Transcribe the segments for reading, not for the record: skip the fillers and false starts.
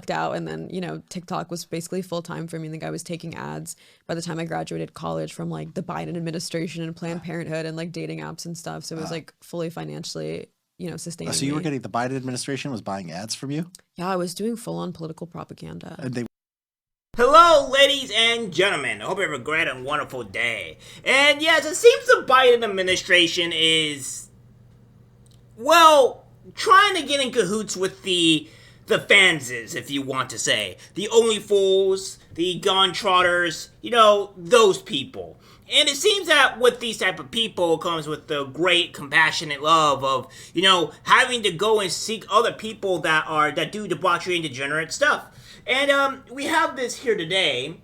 lucked out, and then, TikTok was basically full-time for me. I think I was taking ads by the time I graduated college from like the Biden administration and Planned Parenthood and like dating apps and stuff. So it was like fully financially, sustaining So you were me. getting, the Biden administration was buying ads from you? Yeah, I was doing full-on political propaganda. And they Hello, ladies and gentlemen. I hope you have a great and wonderful day. And yes, it seems the Biden administration is, well, trying to get in cahoots with the fanses, if you want to say. The only fools, the gone trotters, those people. And it seems that with these type of people comes with the great compassionate love of, having to go and seek other people that do debauchery and degenerate stuff. And we have this here today,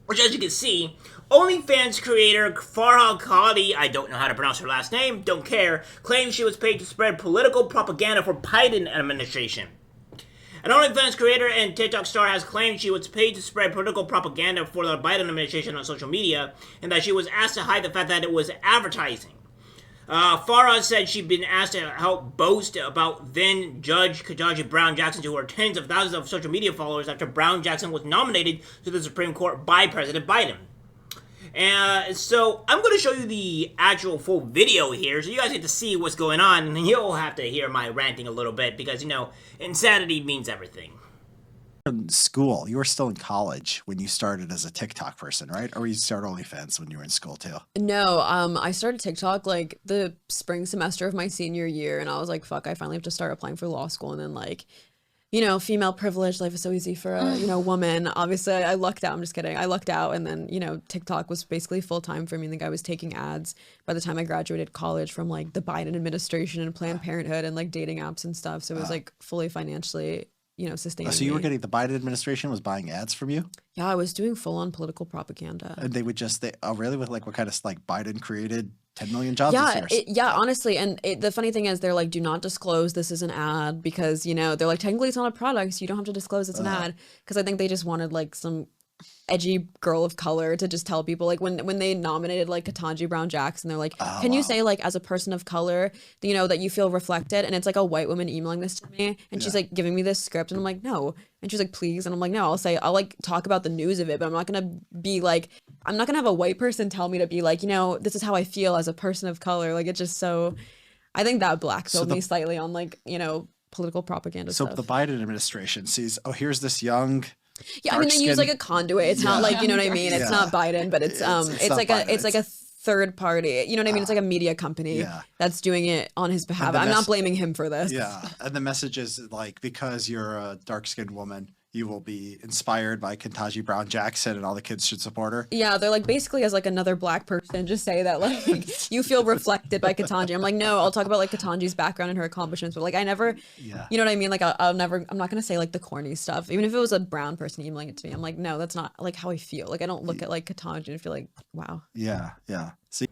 which as you can see, OnlyFans creator Farha Khalidi, I don't know how to pronounce her last name, don't care, claims she was paid to spread political propaganda for Biden administration. An OnlyFans creator and TikTok star has claimed she was paid to spread political propaganda for the Biden administration on social media, and that she was asked to hide the fact that it was advertising. Farah said she'd been asked to help boast about then Judge Ketanji Brown Jackson to her tens of thousands of social media followers after Brown Jackson was nominated to the Supreme Court by President Biden. And so I'm going to show you the actual full video here, so you guys get to see what's going on, and you'll have to hear my ranting a little bit, because, insanity means everything. in school, you were still in college when you started as a TikTok person, right? Or you started OnlyFans when you were in school too? No, I started TikTok like the spring semester of my senior year, and I was like, fuck, I finally have to start applying for law school. And then like, female privilege, life is so easy for a, woman. Obviously, I lucked out. I'm just kidding. I lucked out. And then, TikTok was basically full time for me. I think I was taking ads by the time I graduated college from like the Biden administration and Planned Parenthood and like dating apps and stuff. So it was like fully financially, sustaining So you were me. getting, the Biden administration was buying ads from you? Yeah, I was doing full on political propaganda. And they would just, oh really? With like what kind of, like Biden created 10 million jobs Yeah, this year? yeah, honestly. And the funny thing is they're like, do not disclose this is an ad because, they're like, technically it's not a product. So you don't have to disclose it's an ad. Because I think they just wanted like some edgy girl of color to just tell people, like when they nominated like Ketanji Brown Jackson, they're like, can you say like as a person of color, that you feel reflected? And it's like a white woman emailing this to me, and she's like giving me this script, and I'm like, no. And she's like, please. And I'm like, no, I'll like talk about the news of it, but I'm not gonna be like, I'm not gonna have a white person tell me to be like, this is how I feel as a person of color. Like, it's just so, I think that black pilled me slightly on like, political propaganda So stuff. the Biden administration sees, oh, here's this young, yeah, I mean, they use like a conduit. It's not like, you know what I mean? It's not Biden, but it's like Biden. it's like a third party. You know what I mean? It's like a media company that's doing it on his behalf. I'm not blaming him for this. Yeah. And the message is like, because you're a dark-skinned woman, you will be inspired by Ketanji Brown Jackson and all the kids should support her. Yeah, they're like, basically as like another black person, just say that like you feel reflected by Ketanji. I'm like, no, I'll talk about like Ketanji's background and her accomplishments, but like I never, you know what I mean? Like I'm not gonna say like the corny stuff. Even if it was a brown person emailing it to me, I'm like, no, that's not like how I feel. Like I don't look at like Ketanji and feel like, wow. Yeah. See,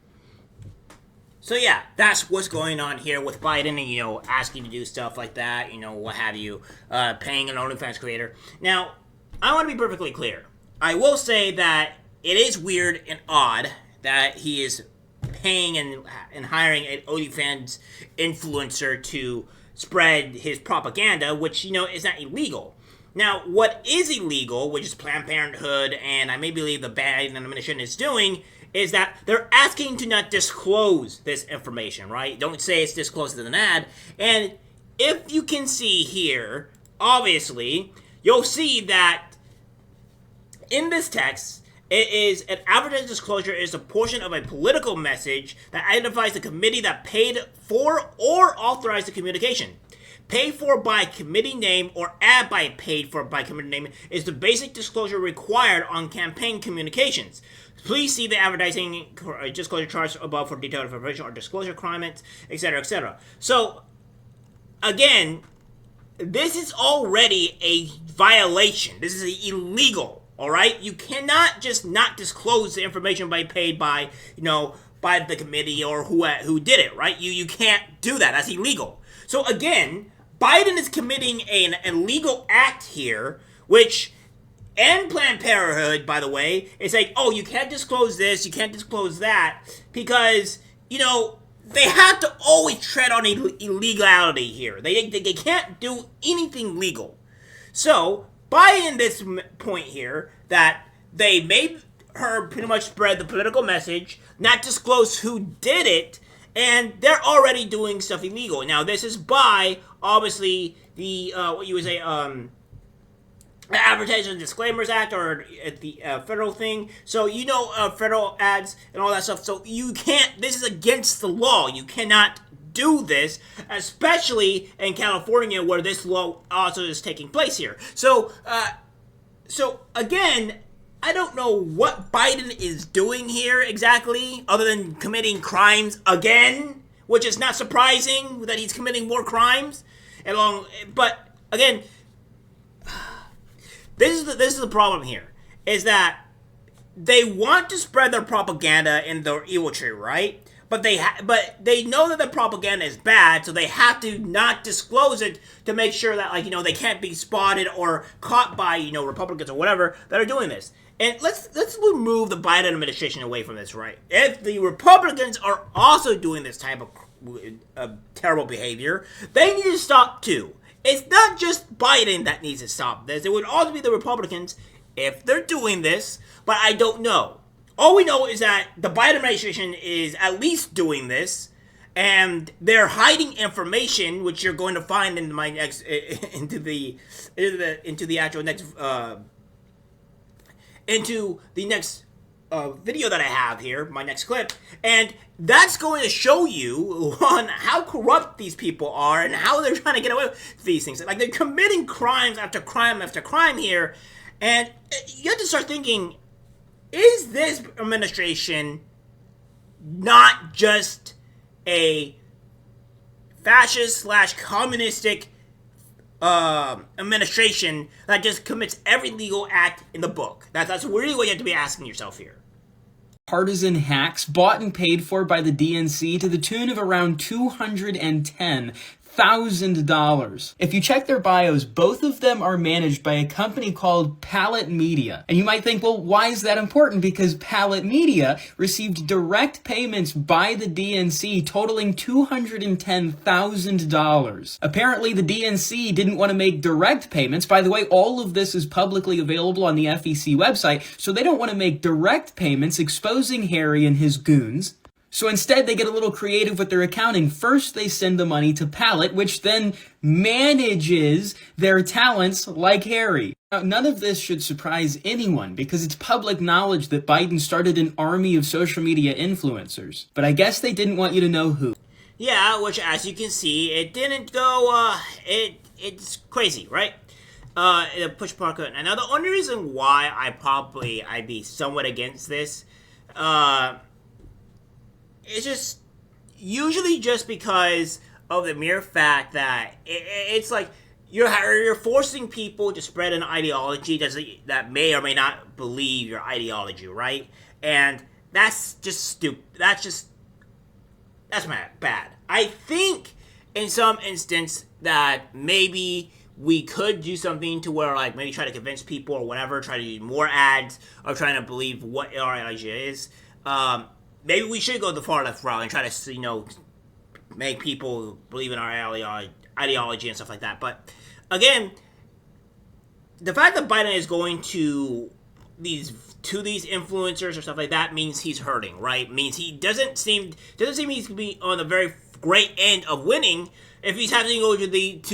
So yeah, that's what's going on here with Biden and, asking to do stuff like that, what have you, paying an OnlyFans creator. Now, I want to be perfectly clear. I will say that it is weird and odd that he is paying and hiring an OnlyFans influencer to spread his propaganda, which, is not illegal. Now, what is illegal, which is Planned Parenthood, and I may believe the Biden administration is doing, is that they're asking to not disclose this information, right? Don't say it's disclosed in an ad. And if you can see here, obviously, you'll see that in this text, it is an advertising disclosure is a portion of a political message that identifies the committee that paid for or authorized the communication. Paid for by committee name or ad by paid for by committee name is the basic disclosure required on campaign communications. Please see the advertising disclosure charts above for detailed information or disclosure requirements, etc., etc. So, again, this is already a violation. This is illegal, all right? You cannot just not disclose the information paid by, by the committee or who did it, right? You can't do that. That's illegal. So, again, Biden is committing an illegal act here, which... And Planned Parenthood, by the way, is like, oh, you can't disclose this, you can't disclose that, because, they have to always tread on illegality here. They can't do anything legal. So, by this point here, that they made her pretty much spread the political message, not disclose who did it, and they're already doing stuff illegal. Now, this is by, obviously, the, what you would say, Advertisement Disclaimers Act, or the federal thing. So, federal ads and all that stuff. So, you can't, this is against the law. You cannot do this, especially in California, where this law also is taking place here. So again, I don't know what Biden is doing here exactly, other than committing crimes again, which is not surprising that he's committing more crimes. But again, this is the problem here, is that they want to spread their propaganda in their evil tree, right? But they know that the propaganda is bad, so they have to not disclose it to make sure that, they can't be spotted or caught by, Republicans or whatever that are doing this. And let's remove the Biden administration away from this, right? If the Republicans are also doing this type of terrible behavior, they need to stop too. It's not just Biden that needs to stop this. It would also be the Republicans if they're doing this, but I don't know. All we know is that the Biden administration is at least doing this, and they're hiding information, which you're going to find in my next into the actual next video that I have here, my next clip, and that's going to show you on how corrupt these people are and how they're trying to get away with these things. Like, they're committing crimes after crime after crime here, and you have to start thinking, is this administration not just a fascist/communistic administration that just commits every legal act in the book? That's really what you have to be asking yourself here. Partisan hacks bought and paid for by the DNC to the tune of around $210,000. If you check their bios, both of them are managed by a company called Palette Media. And you might think, well, why is that important? Because Palette Media received direct payments by the DNC totaling $210,000. Apparently, the DNC didn't want to make direct payments. By the way, all of this is publicly available on the FEC website, so they don't want to make direct payments exposing Harry and his goons. So instead, they get a little creative with their accounting. First, they send the money to Palette, which then manages their talents like Harry. Now, none of this should surprise anyone, because it's public knowledge that Biden started an army of social media influencers. But I guess they didn't want you to know who. Yeah, which, as you can see, it didn't go, it's crazy, right? Push Parker. And now, the only reason why I'd be somewhat against this, it's just usually just because of the mere fact that it's like you're forcing people to spread an ideology that may or may not believe your ideology, right? And that's just stupid. That's bad. I think in some instance that maybe we could do something to where, like, maybe try to convince people or whatever, try to do more ads or trying to believe what our ideology is. Maybe we should go the far left route and try to, make people believe in our ideology and stuff like that. But, again, the fact that Biden is going to these influencers or stuff like that means he's hurting, right? Means he doesn't seem he's going to be on the very great end of winning if he's having to go to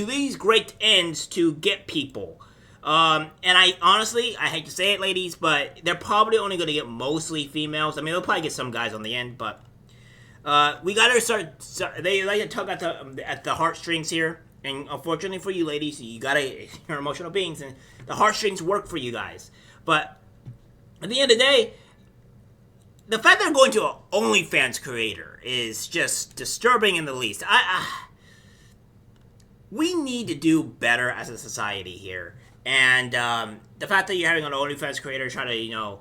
these great ends to get people. And I honestly hate to say it, ladies, but they're probably only going to get mostly females. I mean, they'll probably get some guys on the end, but we got to start. They like to tug at the heartstrings here, and unfortunately for you, ladies, you're emotional beings, and the heartstrings work for you guys. But at the end of the day, the fact that they're going to an OnlyFans creator is just disturbing in the least. We need to do better as a society here. And the fact that you're having an OnlyFans creator try to,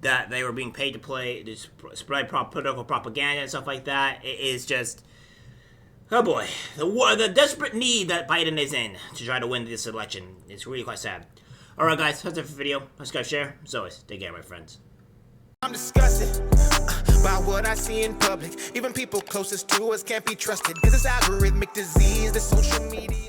that they were being paid to spread political propaganda and stuff like that, it is just, oh boy, the desperate need that Biden is in to try to win this election is really quite sad. Alright guys, that's it for the video. Subscribe, share. As always, take care, my friends. I'm disgusted by what I see in public. Even people closest to us can't be trusted. Cause it's algorithmic disease, the social media.